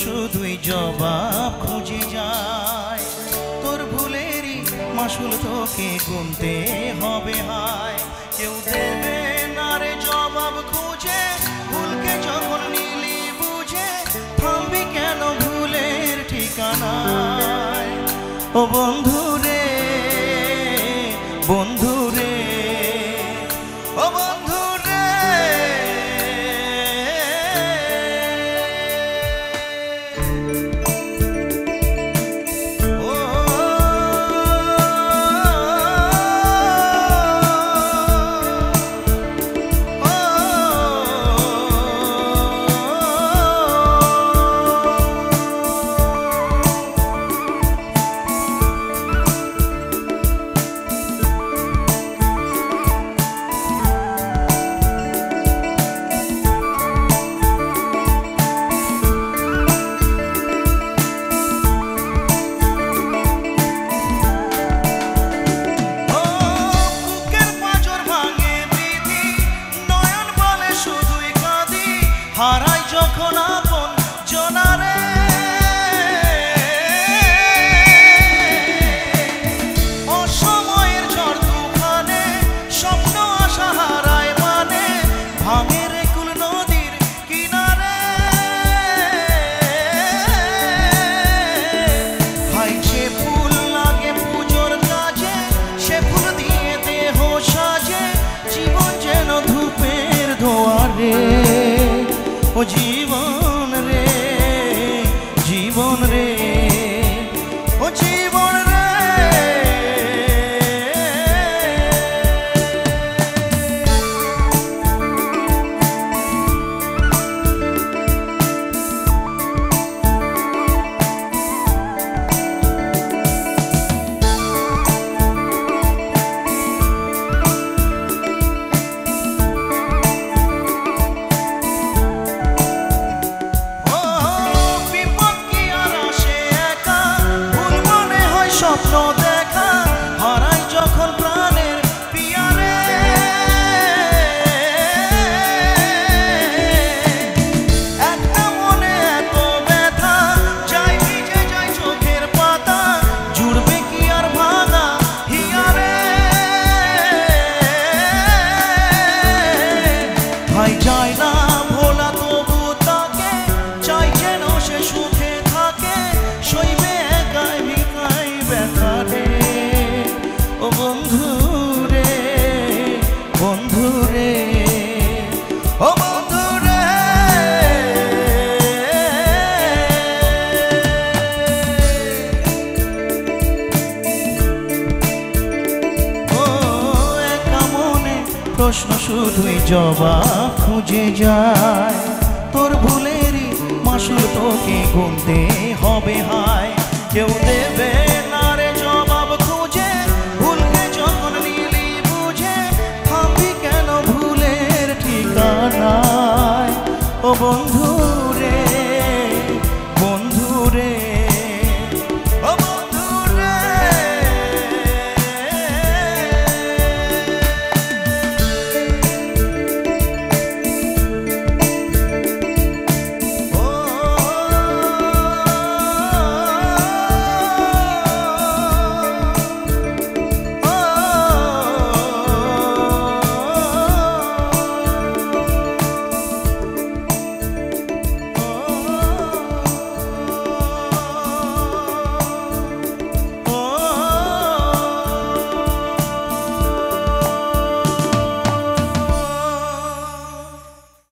শুধুই জবাব খুঁজে যায়। তোর ভুলেরই মাসুল তোকে গুনতে হবে হায়। কেউ দেবে না রে জবাব খুঁজে, ভুলকে যখন নিলি বুঝে থামবি কেন ভুলের ঠিকানায়। ও বন্ধু রে, বন্ধু রে, ও বন্ধু রে। হারাই যখন আপন জনারে, অসময়ের ঝড় তুফানে স্বপ্ন আশা হারায় মানে, ভাঙে রে কুল নদীর কিনারে। হাই যে ফুল লাগে পুজোর কাজে, সে ফুল দিয়ে দেহ সাজে, জীবন যেন ধূপের ধোয়ারে। ও জীবন রে, জীবন রে, ও জীবন রে। স্বপ্ন দেখা হারাই যখন প্রাণের পিয়ারে, একটা মনে এত ব্যথা যাই ভিজে যাই চোখের পাতা, জুড়বে কি আর ভাঙা হিয়ারে। ভাই যায় না ভোলা তবু তাকে, চাই যেন সে সুখে থাকে, সইবে একাই ভিকাই ব্যথারে। ও বন্ধু রে, বন্ধু রে, ও বন্ধু রে। ও একা মনে প্রশ্ন শুধুই জবাব খুঁজে যায়। তোর ভুলেরই মাসুল তোকে গুনতে হবে হায়। কেউ দেবে